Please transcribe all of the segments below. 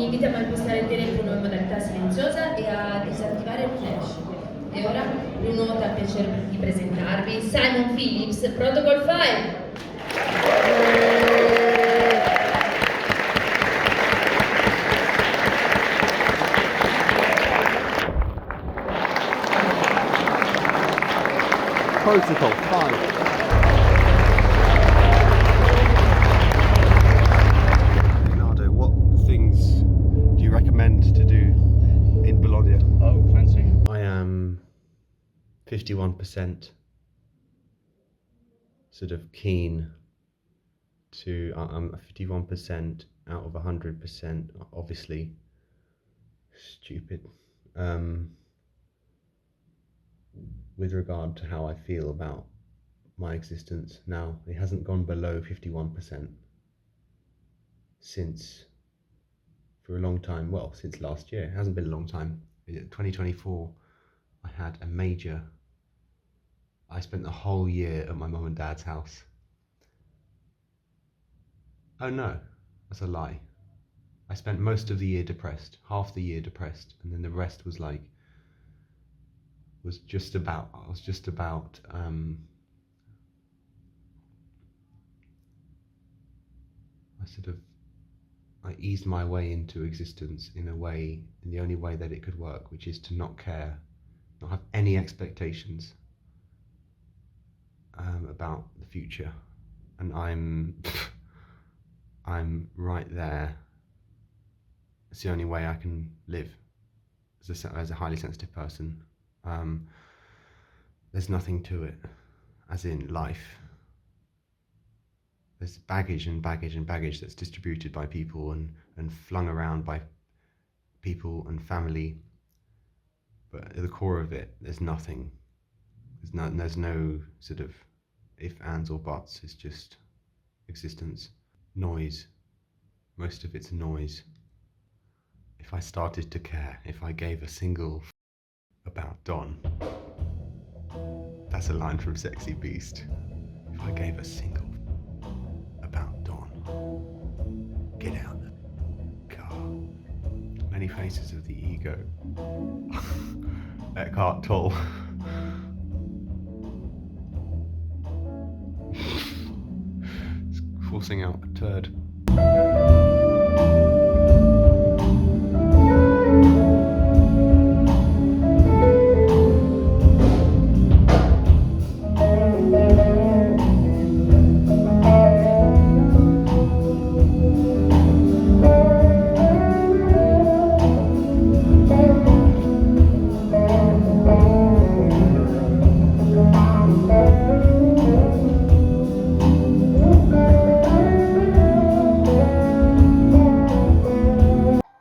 invitiamo a impostare il telefono in modalità silenziosa e a disattivare il flash. E ora il nuovo ha piacere di presentarvi Simon Phillips, Protocol 5. Protocol 5. Leonardo, what things do you recommend to do in Bologna? Oh, plenty. I am 51% sort of keen to, I'm 51% out of 100%, obviously stupid, with regard to how I feel about my existence now. It hasn't gone below 51% since, for a long time, well, since last year. It hasn't been a long time. 2024, I spent the whole year at my mum and dad's house. Oh no, that's a lie. I spent most of the year depressed, half the year depressed, and then the rest was like, I was just about, I eased my way into existence in the only way that it could work, which is to not care, not have any expectations about the future. And I'm right there. It's the only way I can live as a highly sensitive person. There's nothing to it, as in life. There's baggage and baggage and baggage that's distributed by people and flung around by people and family. But at the core of it, there's nothing. There's no sort of if, ands, or buts. It's just existence. Noise. Most of it's noise. If I started to care, if I gave a single about Don, that's a line from Sexy Beast. If I gave a single about Don, get out the car. Many faces of the ego. Eckhart Tolle. Forcing out a turd.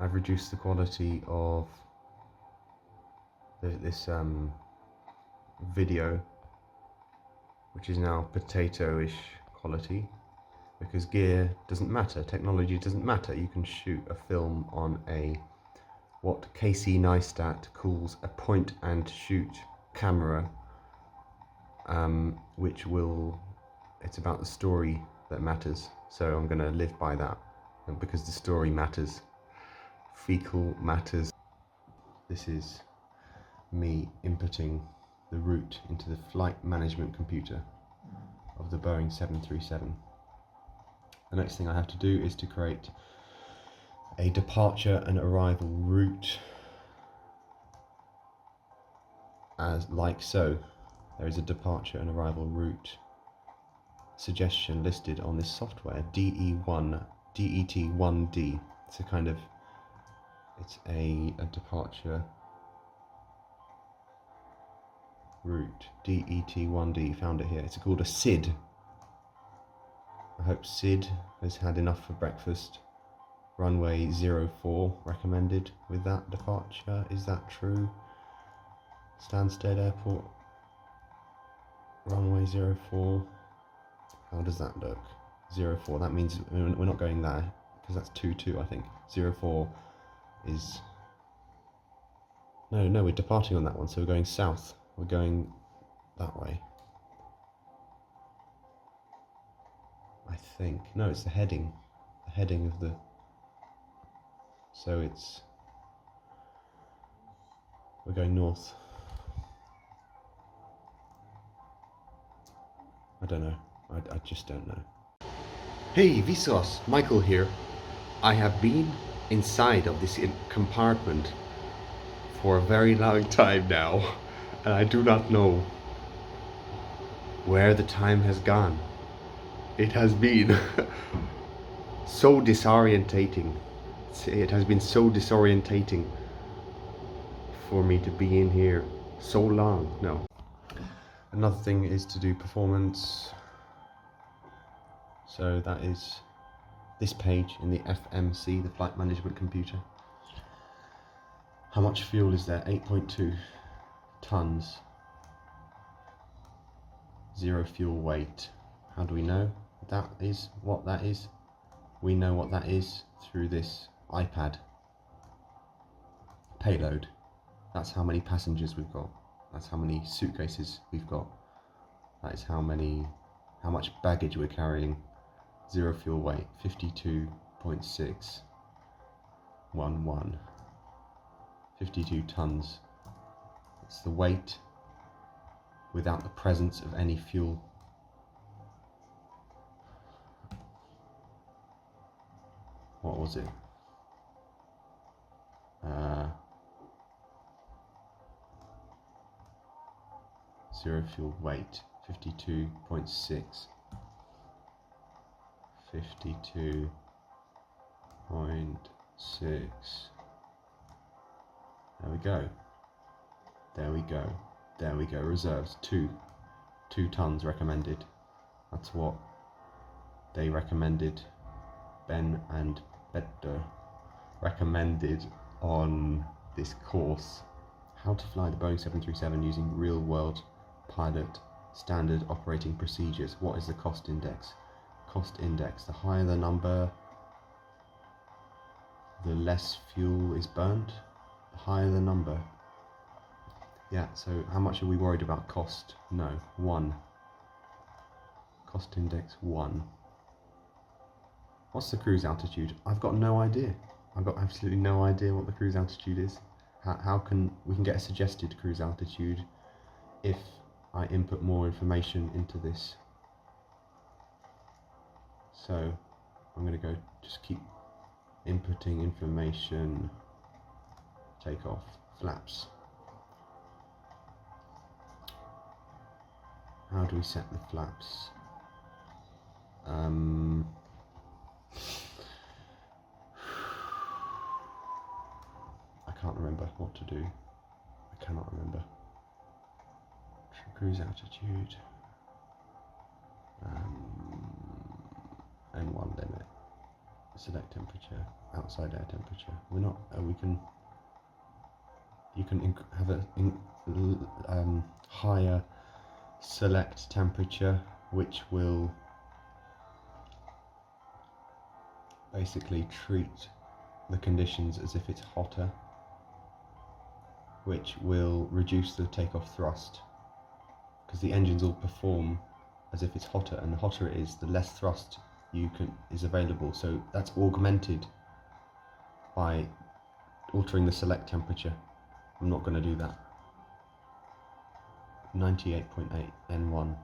I've reduced the quality of this video, which is now potato-ish quality, because gear doesn't matter, technology doesn't matter. You can shoot a film on what Casey Neistat calls a point and shoot camera, it's about the story that matters. So I'm going to live by that, and because the story matters. Fecal matters. This is me inputting the route into the flight management computer of the Boeing 737. The next thing I have to do is to create a departure and arrival route, as like so. There is a departure and arrival route suggestion listed on this software, DET1D. It's a departure route, DET1D, found it here. It's called a SID. I hope Sid has had enough for breakfast. Runway 04 recommended with that departure. Is that true? Stansted Airport. Runway 04. How does that look? 04, that means we're not going there, because that's 22, I think. 04 is... No, we're departing on that one, so we're going south. We're going that way. I think. No, it's the heading. The heading of the So we're going north. I don't know. I just don't know. Hey Visos, Michael here. I have been inside of this compartment for a very long time now, and I do not know where the time has gone. It has been so disorientating. It has been so disorientating for me to be in here so long. No. Another thing is to do performance. So that is this page in the FMC, the flight management computer. How much fuel is there? 8.2 tons. Zero fuel weight. How do we know that is what that is? We know what that is through this iPad. Payload. That's how many passengers we've got. That's how many suitcases we've got. That is how much baggage we're carrying. Zero fuel weight, 52.611. 52 tons. It's the weight without the presence of any fuel. What was it? Zero fuel weight, 52.6. 52.6. There we go. There we go. There we go. Reserves 2 tons recommended. That's what they recommended. Ben and Bedder recommended on this course. How to fly the Boeing 737 using real world pilot standard operating procedures. What is the cost index? Cost index. The higher the number, the less fuel is burned. The higher the number. Yeah, so how much are we worried about cost? No, 1. Cost index 1. What's the cruise altitude? I've got no idea. I've got absolutely no idea what the cruise altitude is. How can we get a suggested cruise altitude if I input more information into this? So I'm going to go just keep inputting information. Take off flaps. How do we set the flaps? I can't remember what to do. I cannot remember. Cruise altitude. N1 limit. Select temperature. Outside air temperature. We're not. You can have a higher select temperature, which will basically treat the conditions as if it's hotter, which will reduce the takeoff thrust, because the engines will perform as if it's hotter, and the hotter it is, the less thrust is available. So that's augmented by altering the select temperature. I'm not going to do that. 98.8 N1,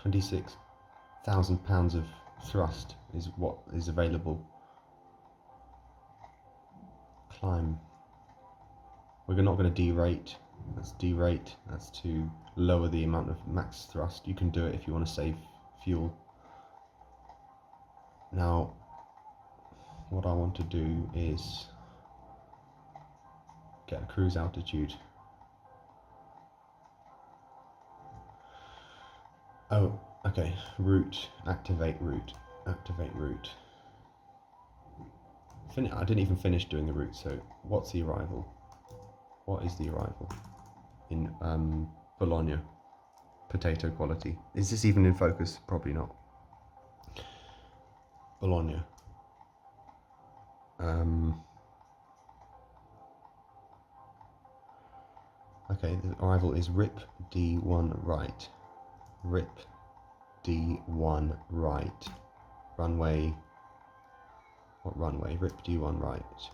26,000 pounds of thrust is what is available. Climb. We're not going to derate. That's derate. That's to lower the amount of max thrust. You can do it if you want to save fuel. Now, what I want to do is get a cruise altitude. Oh, okay. Route. Activate route. Activate route. I didn't even finish doing the route. So, what's the arrival? What is the arrival in Bologna? Potato quality. Is this even in focus? Probably not. Bologna. Okay, the arrival is RIP D1 right. RIP D1 right. Runway. What runway? RIP D1 right.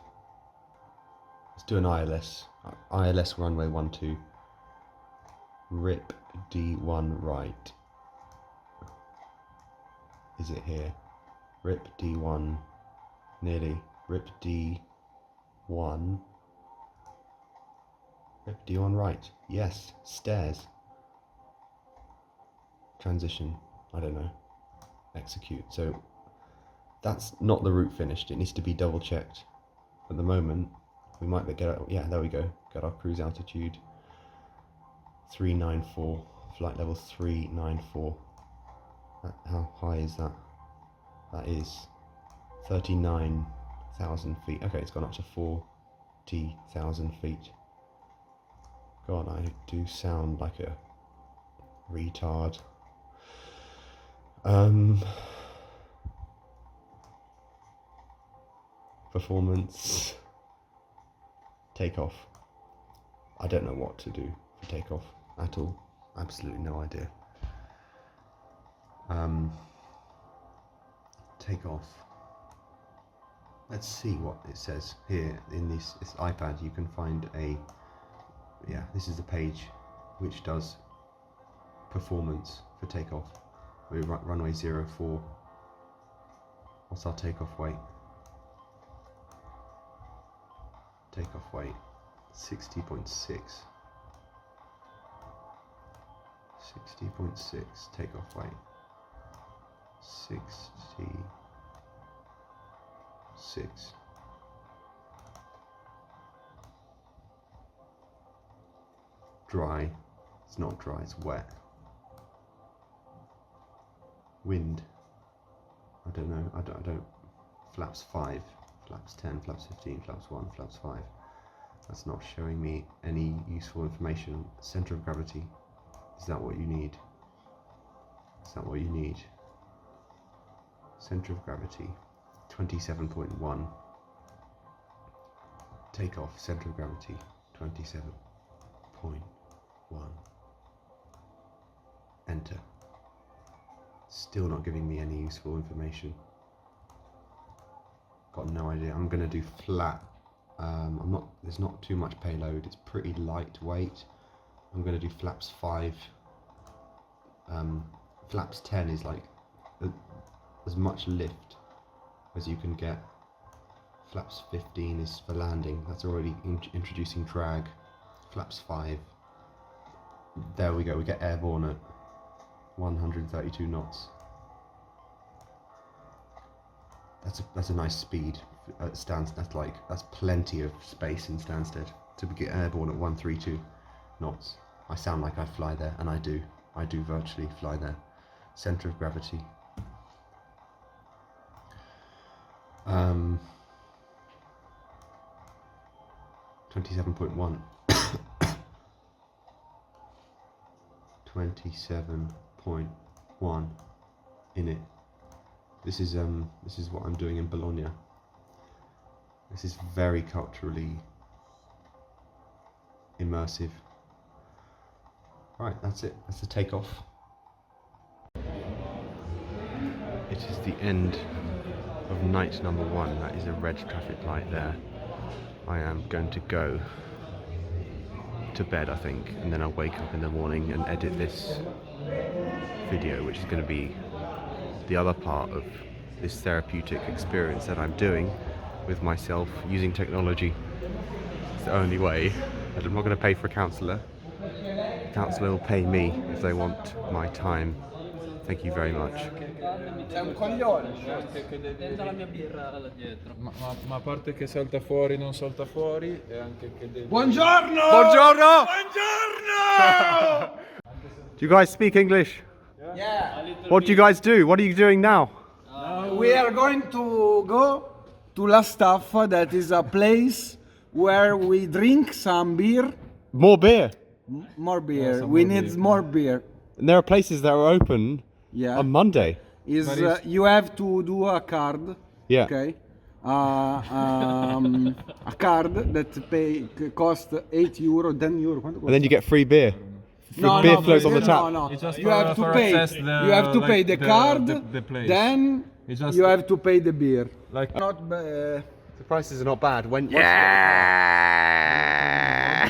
Let's do an ILS. ILS runway 12. Rip D1 right. Is it here? Rip D1. Nearly. Rip D1. Rip D1 right. Yes. Stairs. Transition. I don't know. Execute. So that's not the route finished. It needs to be double checked. At the moment, we might get, yeah, there we go. Get our cruise altitude. 394. Flight level 394. How high is that? That is 39,000 feet. Okay, it's gone up to 40,000 feet. God, I do sound like a retard. Performance. Takeoff. I don't know what to do for takeoff at all. Absolutely no idea. Takeoff. Let's see what it says here in this iPad. You can find yeah, this is the page which does performance for takeoff. We're runway 04. What's our takeoff weight? Takeoff weight 60.6. 60.6 takeoff weight. 66. Dry. It's not dry, it's wet. Wind. I don't know. I don't. Flaps 5, flaps 10, flaps 15, flaps 1, flaps 5. That's not showing me any useful information. Center of gravity. Is that what you need? Is that what you need? Center of gravity. 27.1. Takeoff. Center of gravity. 27.1. Enter. Still not giving me any useful information. Got no idea. I'm gonna do flat. There's not too much payload. It's pretty lightweight. I'm gonna do flaps 5. Flaps 10 is like as much lift as you can get. Flaps 15 is for landing. That's already introducing drag. Flaps 5. There we go. We get airborne at 132 knots. That's a nice speed. That's plenty of space in Stansted to get airborne at 132 knots. I sound like I fly there, and I do virtually fly there. Center of gravity. 27.1. 27.1 in it. This is what I'm doing in Bologna. This is very culturally immersive. Right, that's it. That's the takeoff. It is the end of night number 1. That is a red traffic light there. I am going to go to bed, I think, and then I'll wake up in the morning and edit this video, which is going to be the other part of this therapeutic experience that I'm doing with myself using technology. It's the only way. I'm not going to pay for a counsellor. The counsellor will pay me if they want my time. Thank you very much. È un coglione, che devi... la mia birra là dietro. Ma a parte che salta fuori, non salta fuori, e anche che devi... Buongiorno! Buongiorno! Buongiorno! Do you guys speak English? Yeah. What do you guys do? What are you doing now? We are going to go to La Staffa, that is a place where we drink some beer. More beer. More beer. Yeah, We more need beer. more beer. And there are places that are open Yeah. on Monday. You have to do a card. Yeah. Okay. A card that cost €8, €10. And then you get free beer. Beer floats on the tap. No. It's just You have to for pay. access the- You have to like pay the card. the place. Then It's just you have to pay the beer. like Not The prices are not bad. Yeah!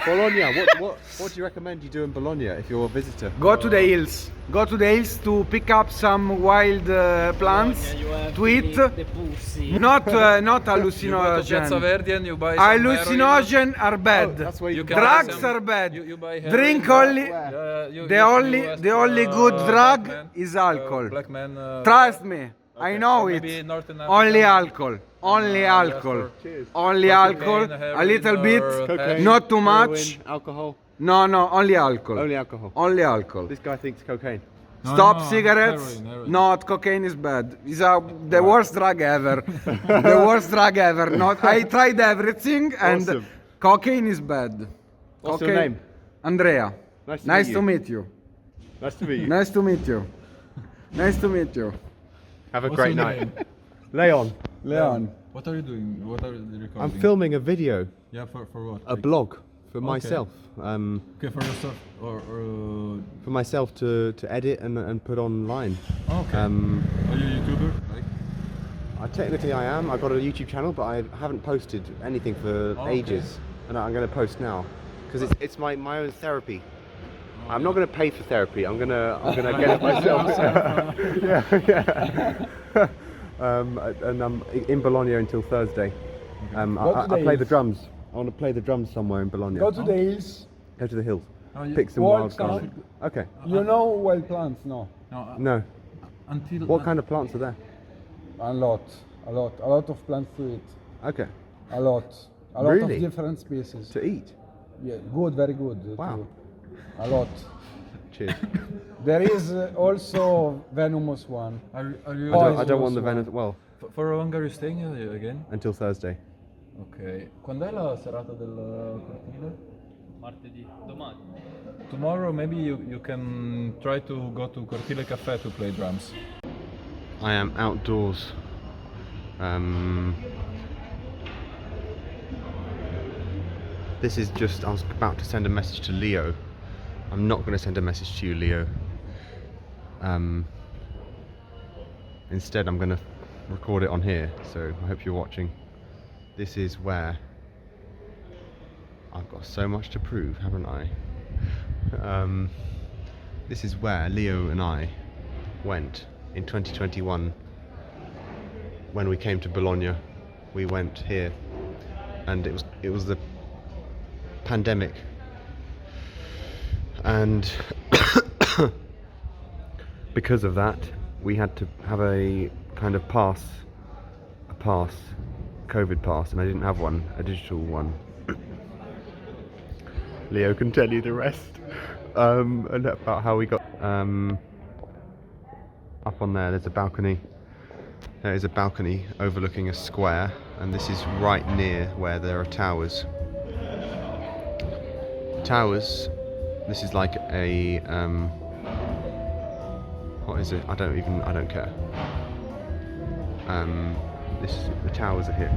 Bologna. What do you recommend you do in Bologna if you're a visitor? Go to the hills. Go to the hills to pick up some wild plants to eat. The pussy. Not You go to Piazza hallucinogen. Verdi and you buy some Hallucinogen are bad. That's where You can Drugs buy some- are bad. you buy Drink heroin. only. You The only good drug black man, is alcohol. black man, Trust me, I know or it. maybe Northern Only African. alcohol. Only alcohol. Cheers. Only Cocaine, alcohol. A heroin, little bit. or Cocaine, Not too much. heroin, alcohol. No, only alcohol. Only alcohol. Only alcohol. This guy thinks cocaine. No, Stop no, cigarettes. heroin. Not cocaine is bad. It's the worst drug ever. The worst drug ever. Not. I tried everything and Awesome. cocaine is bad. What's your name? Andrea. Nice to meet meet you. Nice to meet you. Nice to meet you. Nice to meet you. Have a What's great your night. name? Leon. Leon. What are you doing? What are you recording? I'm filming a video, Yeah, for what? a blog for Okay. myself. Okay, for yourself or For myself to edit and put online. okay. Are you a YouTuber? Like? Technically I am. I've got a YouTube channel, but I haven't posted anything for Okay. ages, and I'm going to post now because it's my own therapy. I'm not going to pay for therapy. I'm gonna get it myself. yeah. And I'm in Bologna until Thursday. I play the drums. I want to play the drums somewhere in Bologna. Go to the hills. Go to the hills. Oh, you- Pick some Wild wild garlic. stuff. Okay. You know wild plants, no? No. No. Until What kind of plants are there? A lot of plants to eat. Okay. A lot Really? of different species. To eat. Yeah, good, very good. Wow. too. A lot. Cheers. There is also venomous one. Are you? I don't want the one. venom. Well, For how long are you staying here again? until Thursday. Ok. Quando è la serata del cortile? Martedì, domani. Tomorrow maybe you can try to go to Cortile Cafe to play drums. I am outdoors. This is just, I was about to send a message to Leo. I'm not going to send a message to you, Leo. Instead, I'm going to record it on here, so I hope you're watching. This is where I've got so much to prove, haven't I? This is where Leo and I went in 2021 when we came to Bologna. We went here, and it was the pandemic, and because of that, we had to have a kind of COVID pass, and I didn't have one, a digital one. Leo can tell you the rest, and about how we got up on there. There's a balcony. There is a balcony overlooking a square, and this is right near where there are towers. Towers. This is like a what is it? I don't care. The towers are here.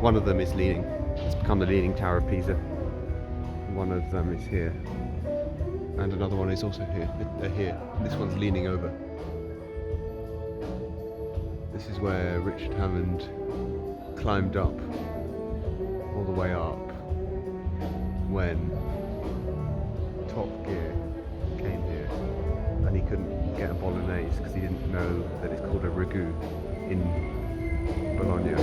One of them is leaning. It's become the leaning tower of Pisa. One of them is here, and another one is also here. They're here. This one's leaning over. This is where Richard Hammond climbed up, all the way up, when Top Gear came here, and he couldn't get a bolognese because he didn't know that it's called a ragu in Bologna.